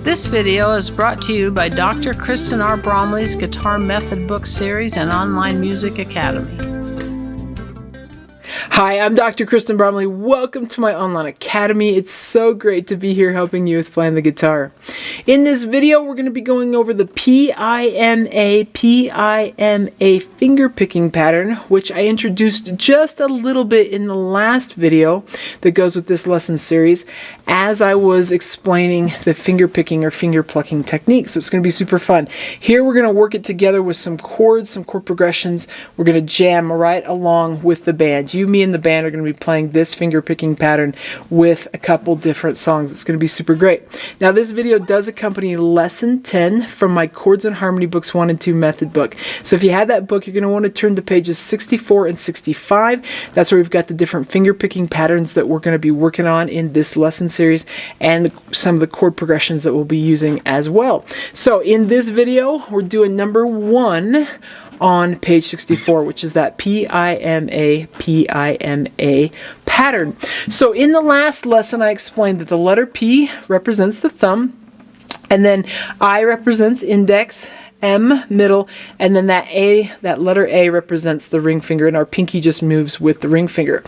This video is brought to you by Dr. Kristen R. Bromley's Guitar Method Book Series and Online Music Academy. Hi, I'm Dr. Kristen Bromley. Welcome to my online academy. It's so great to be here helping you with playing the guitar. In this video, we're going to be going over the PIMA finger picking pattern, which I introduced just a little bit in the last video that goes with this lesson series as I was explaining the finger picking or finger plucking technique. So it's going to be super fun. Here we're going to work it together with some chords, some chord progressions. We're going to jam right along with the band. You, me, and the band are going to be playing this finger picking pattern with a couple different songs. It's going to be super great. Now this video does accompany lesson 10 from my Chords and Harmony Books 1 and 2 method book. So if you had that book, you're going to want to turn to pages 64 and 65. That's where we've got the different finger picking patterns that we're going to be working on in this lesson series and some of the chord progressions that we'll be using as well. So in this video, we're doing number 1 on page 64, which is that PIMA pattern. So in the last lesson, I explained that the letter P represents the thumb, and then I represents index, M middle, and then that letter A represents the ring finger, and our pinky just moves with the ring finger.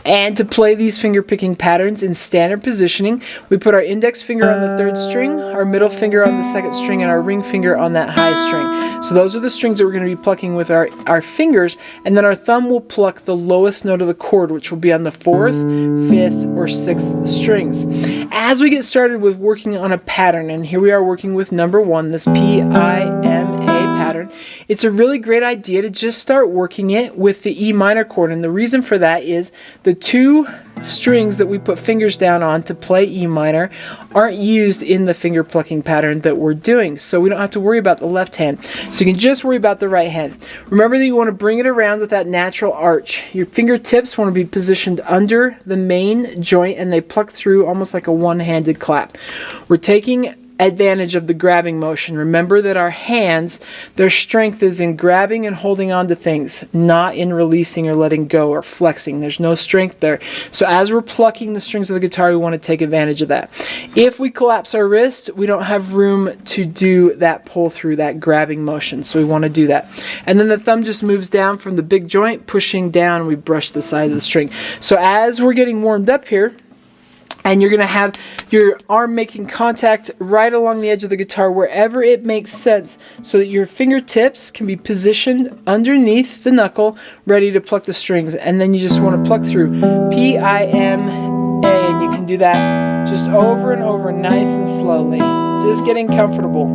And to play these finger picking patterns in standard positioning, we put our index finger on the 3rd string, our middle finger on the 2nd string, and our ring finger on that high string. So those are the strings that we're going to be plucking with our fingers, and then our thumb will pluck the lowest note of the chord, which will be on the 4th, 5th, or 6th strings. As we get started with working on a pattern, and here we are working with number 1, this PIMA pattern, it's a really great idea to just start working it with the E minor chord, and the reason for that is the 2 strings that we put fingers down on to play E minor aren't used in the finger plucking pattern that we're doing, so we don't have to worry about the left hand, so you can just worry about the right hand. Remember that you want to bring it around with that natural arch. Your fingertips want to be positioned under the main joint and they pluck through almost like a one-handed clap. We're taking advantage of the grabbing motion. Remember that our hands, their strength is in grabbing and holding on to things, not in releasing or letting go or flexing. There's no strength there. So as we're plucking the strings of the guitar, we want to take advantage of that. If we collapse our wrist, we don't have room to do that pull through, that grabbing motion. So we want to do that. And then the thumb just moves down from the big joint, pushing down, we brush the side of the string. So as we're getting warmed up here, and you're going to have your arm making contact right along the edge of the guitar wherever it makes sense so that your fingertips can be positioned underneath the knuckle ready to pluck the strings. And then you just want to pluck through P-I-M-A, and you can do that just over and over, nice and slowly, just getting comfortable.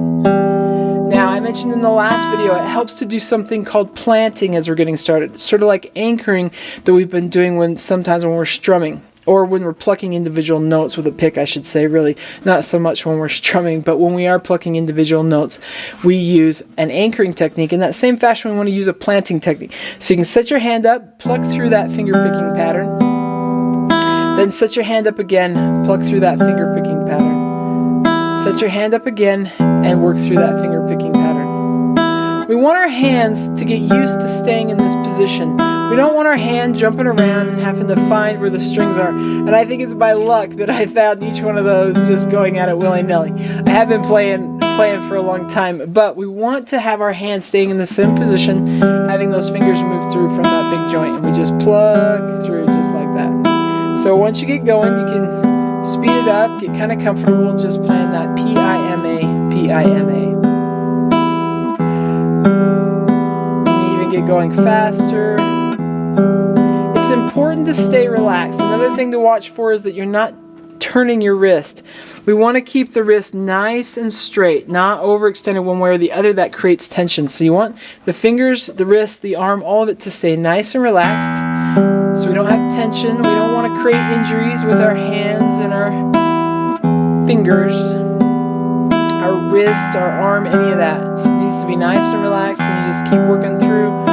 Now, I mentioned in the last video, it helps to do something called planting as we're getting started. It's sort of like anchoring that we've been doing sometimes when we're strumming, or when we're plucking individual notes with a pick, I should say, really. Not so much when we're strumming, but when we are plucking individual notes, we use an anchoring technique. In that same fashion, we want to use a planting technique. So you can set your hand up, pluck through that finger picking pattern, then set your hand up again, pluck through that finger picking pattern. Set your hand up again, and work through that finger picking pattern. We want our hands to get used to staying in this position. We don't want our hand jumping around and having to find where the strings are. And I think it's by luck that I found each one of those just going at it willy-nilly. I have been playing for a long time, but we want to have our hands staying in the same position, having those fingers move through from that big joint, and we just plug through just like that. So once you get going, you can speed it up, get kind of comfortable just playing that P-I-M-A, P-I-M-A. Get going faster. It's important to stay relaxed. Another thing to watch for is that you're not turning your wrist. We want to keep the wrist nice and straight, not overextended one way or the other. That creates tension. So you want the fingers, the wrist, the arm, all of it to stay nice and relaxed so we don't have tension. We don't want to create injuries with our hands and our fingers, our wrist, our arm, any of that. It needs to be nice and relaxed, and you just keep working through.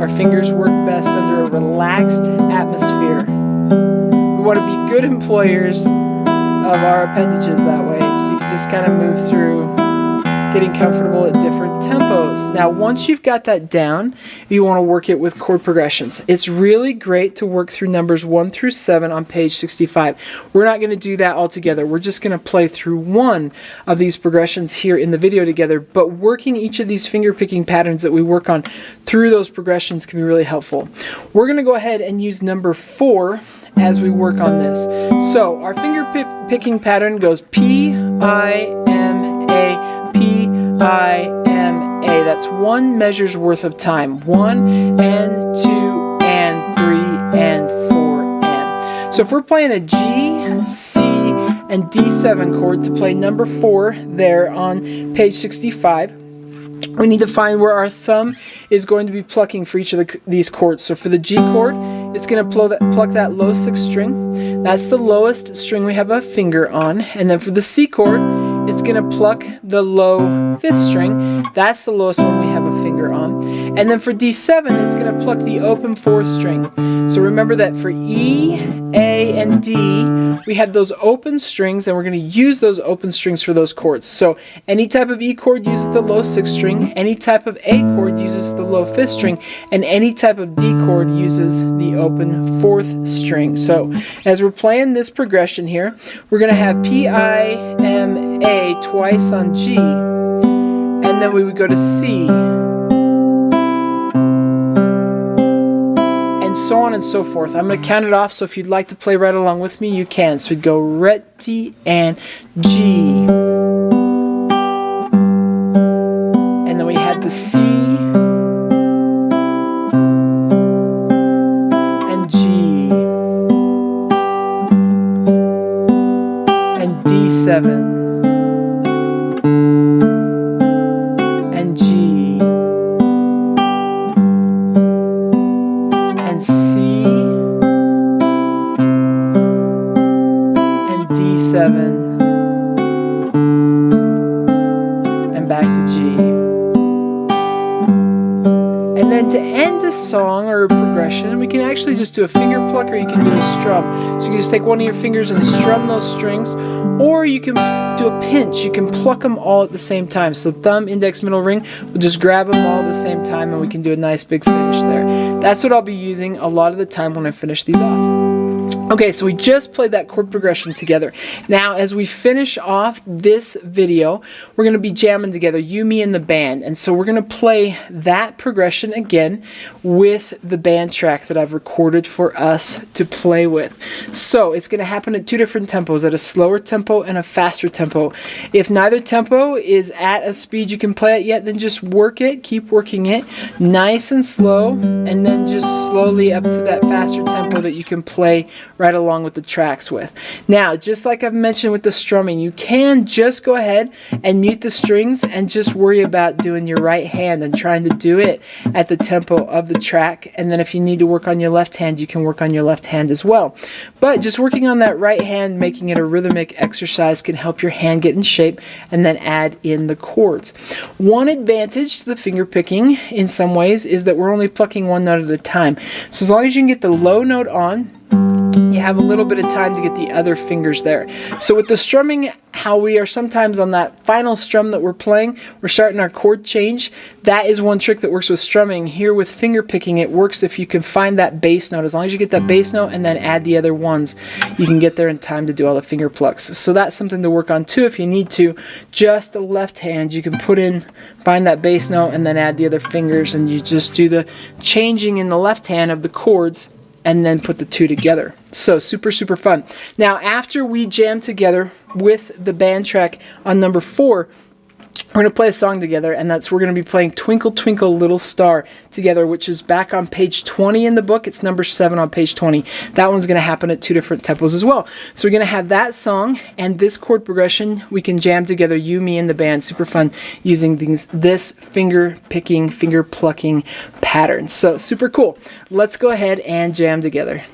Our fingers work best under a relaxed atmosphere. We want to be good employers of our appendages that way, so you can just kind of move through getting comfortable at different tempos. Now, once you've got that down, you want to work it with chord progressions. It's really great to work through numbers 1 through 7 on page 65. We're not going to do that all together. We're just going to play through one of these progressions here in the video together, but working each of these finger picking patterns that we work on through those progressions can be really helpful. We're going to go ahead and use number 4 as we work on this. So our finger picking pattern goes P, I, M, A, P, I, M, A. That's 1 measure's worth of time. 1 and 2 and 3 and 4 and. So if we're playing a G, C, and D7 chord to play number 4 there on page 65, we need to find where our thumb is going to be plucking for each of these chords. So for the G chord, it's going to pluck that low 6th string. That's the lowest string we have a finger on. And then for the C chord, it's going to pluck the low 5th string. That's the lowest one we have a finger on. And then for D7, it's going to pluck the open 4th string. So remember that for E, A, and D, we have those open strings, and we're going to use those open strings for those chords. So any type of E chord uses the low 6th string, any type of A chord uses the low 5th string, and any type of D chord uses the open 4th string. So as we're playing this progression here, we're going to have P, I, M, A twice on G, and then we would go to C, and so on and so forth. I'm going to count it off, so if you'd like to play right along with me, you can. So we'd go Reti and G, and then we had the C and G and D7 and G and C and D7 and back to G. And then to end a song or a progression, we can actually just do a finger pluck, or you can do a strum. So you can just take one of your fingers and strum those strings, or you can do a pinch. You can pluck them all at the same time. So thumb, index, middle, ring, we'll just grab them all at the same time, and we can do a nice big finish there. That's what I'll be using a lot of the time when I finish these off. Okay, so we just played that chord progression together. Now, as we finish off this video, we're going to be jamming together, you, me, and the band. And so we're going to play that progression again with the band track that I've recorded for us to play with. So it's going to happen at 2 different tempos, at a slower tempo and a faster tempo. If neither tempo is at a speed you can play it yet, then just work it, keep working it, nice and slow, and then just slowly up to that faster tempo that you can play right along with the tracks with. Now, just like I've mentioned with the strumming, you can just go ahead and mute the strings and just worry about doing your right hand and trying to do it at the tempo of the track. And then if you need to work on your left hand, you can work on your left hand as well. But just working on that right hand, making it a rhythmic exercise, can help your hand get in shape and then add in the chords. One advantage to the finger picking in some ways is that we're only plucking one note at a time. So as long as you can get the low note on, you have a little bit of time to get the other fingers there. So with the strumming, how we are sometimes on that final strum that we're playing, we're starting our chord change. That is one trick that works with strumming. Here with finger picking, it works if you can find that bass note. As long as you get that bass note and then add the other ones, you can get there in time to do all the finger plucks. So that's something to work on too if you need to. Just the left hand, you can put in, find that bass note and then add the other fingers, and you just do the changing in the left hand of the chords and then put the two together. So super, super fun. Now, after we jam together with the band track on number 4, we're going to play a song together, and we're going to be playing Twinkle Twinkle Little Star together, which is back on page 20 in the book. It's number 7 on page 20. That one's going to happen at 2 different tempos as well. So we're going to have that song and this chord progression. We can jam together, you, me, and the band. Super fun using this finger picking, finger plucking pattern. So super cool. Let's go ahead and jam together.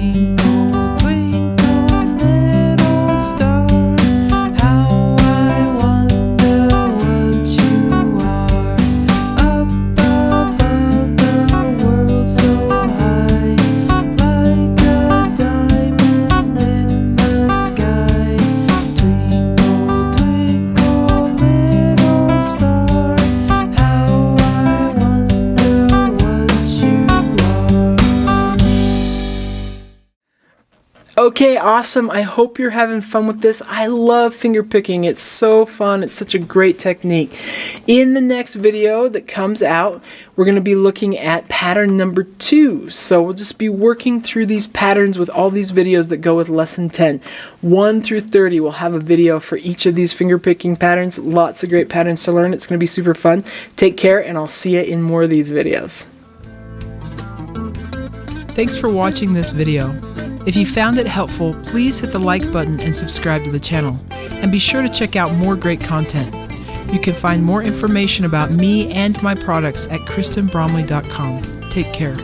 Twinkle, twinkle, little star, how I wonder what you are. Up above the world so high, like a diamond in the sky. Twinkle, twinkle, little star, how I wonder what you are. Okay, awesome. I hope you're having fun with this. I love finger picking. It's so fun. It's such a great technique. In the next video that comes out, we're going to be looking at pattern number 2. So we'll just be working through these patterns with all these videos that go with lesson 10. 1 through 30, we'll have a video for each of these finger picking patterns. Lots of great patterns to learn. It's going to be super fun. Take care, and I'll see you in more of these videos. Thanks for watching this video. If you found it helpful, please hit the like button and subscribe to the channel. And be sure to check out more great content. You can find more information about me and my products at KristenBromley.com. Take care.